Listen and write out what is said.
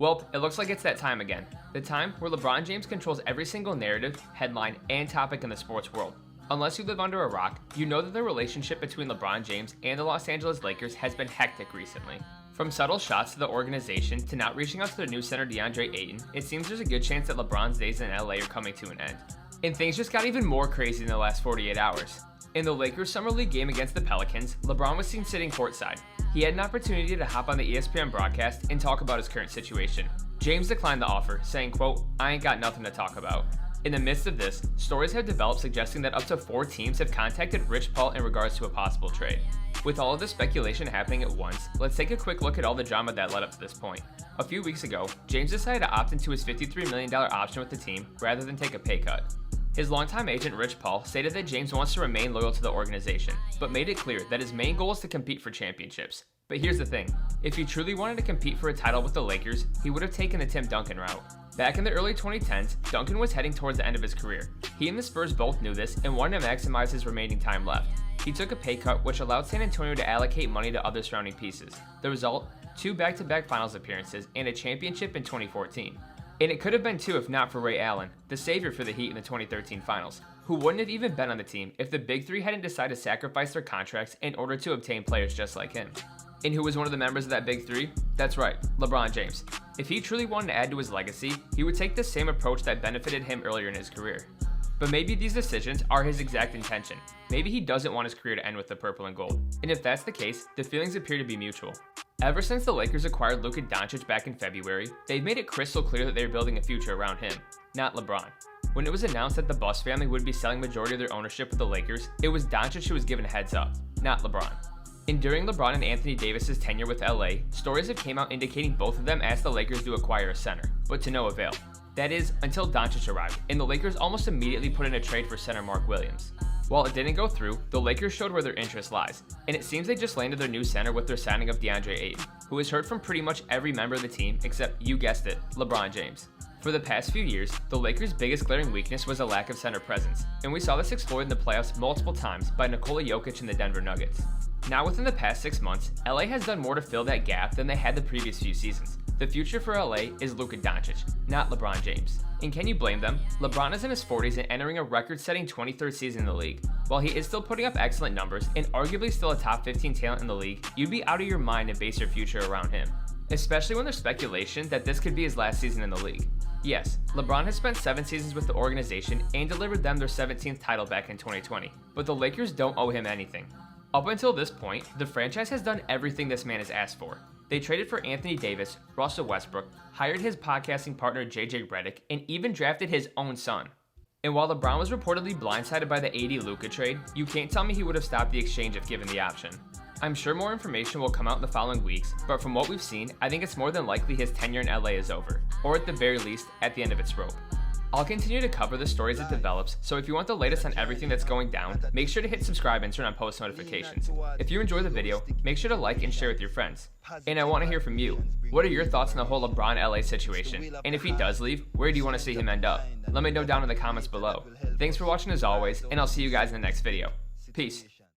Well, it looks like it's that time again. The time where LeBron James controls every single narrative, headline, and topic in the sports world. Unless you live under a rock, you know that the relationship between LeBron James and the Los Angeles Lakers has been hectic recently. From subtle shots to the organization to not reaching out to their new center DeAndre Ayton, it seems there's a good chance that LeBron's days in LA are coming to an end. And things just got even more crazy in the last 48 hours. In the Lakers Summer League game against the Pelicans, LeBron was seen sitting courtside. He had an opportunity to hop on the ESPN broadcast and talk about his current situation. James declined the offer, saying, quote, "I ain't got nothing to talk about." In the midst of this, stories have developed suggesting that up to 4 teams have contacted Rich Paul in regards to a possible trade. With all of this speculation happening at once, let's take a quick look at all the drama that led up to this point. A few weeks ago, James decided to opt into his $53 million option with the team rather than take a pay cut. His longtime agent Rich Paul stated that James wants to remain loyal to the organization, but made it clear that his main goal is to compete for championships. But here's the thing, if he truly wanted to compete for a title with the Lakers, he would have taken the Tim Duncan route. Back in the early 2010s, Duncan was heading towards the end of his career. He and the Spurs both knew this and wanted to maximize his remaining time left. He took a pay cut which allowed San Antonio to allocate money to other surrounding pieces. The result? 2 back-to-back finals appearances and a championship in 2014. And it could have been 2 if not for Ray Allen, the savior for the Heat in the 2013 finals, who wouldn't have even been on the team if the Big Three hadn't decided to sacrifice their contracts in order to obtain players just like him. And who was one of the members of that Big Three? That's right, LeBron James. If he truly wanted to add to his legacy, he would take the same approach that benefited him earlier in his career. But maybe these decisions are his exact intention. Maybe he doesn't want his career to end with the purple and gold. And if that's the case, the feelings appear to be mutual. Ever since the Lakers acquired Luka Doncic back in February, they've made it crystal clear that they're building a future around him, not LeBron. When it was announced that the Buss family would be selling majority of their ownership with the Lakers, it was Doncic who was given a heads up, not LeBron. And during LeBron and Anthony Davis' tenure with LA, stories have came out indicating both of them asked the Lakers to acquire a center, but to no avail. That is, until Doncic arrived, and the Lakers almost immediately put in a trade for center Mark Williams. While it didn't go through, the Lakers showed where their interest lies, and it seems they just landed their new center with their signing of DeAndre Ayton, who has heard from pretty much every member of the team except, you guessed it, LeBron James. For the past few years, the Lakers' biggest glaring weakness was a lack of center presence, and we saw this exploited in the playoffs multiple times by Nikola Jokic and the Denver Nuggets. Now within the past 6 months, LA has done more to fill that gap than they had the previous few seasons. The future for LA is Luka Doncic, not LeBron James. And can you blame them? LeBron is in his 40s and entering a record-setting 23rd season in the league. While he is still putting up excellent numbers and arguably still a top 15 talent in the league, you'd be out of your mind to base your future around him. Especially when there's speculation that this could be his last season in the league. Yes, LeBron has spent 7 seasons with the organization and delivered them their 17th title back in 2020, but the Lakers don't owe him anything. Up until this point, the franchise has done everything this man has asked for. They traded for Anthony Davis, Russell Westbrook, hired his podcasting partner JJ Redick, and even drafted his own son. And while LeBron was reportedly blindsided by the AD Luka trade, you can't tell me he would have stopped the exchange if given the option. I'm sure more information will come out in the following weeks, but from what we've seen, I think it's more than likely his tenure in LA is over, or at the very least, at the end of its rope. I'll continue to cover the story as it develops, so if you want the latest on everything that's going down, make sure to hit subscribe and turn on post notifications. If you enjoy the video, make sure to like and share with your friends. And I want to hear from you. What are your thoughts on the whole LeBron LA situation? And if he does leave, where do you want to see him end up? Let me know down in the comments below. Thanks for watching as always, and I'll see you guys in the next video. Peace.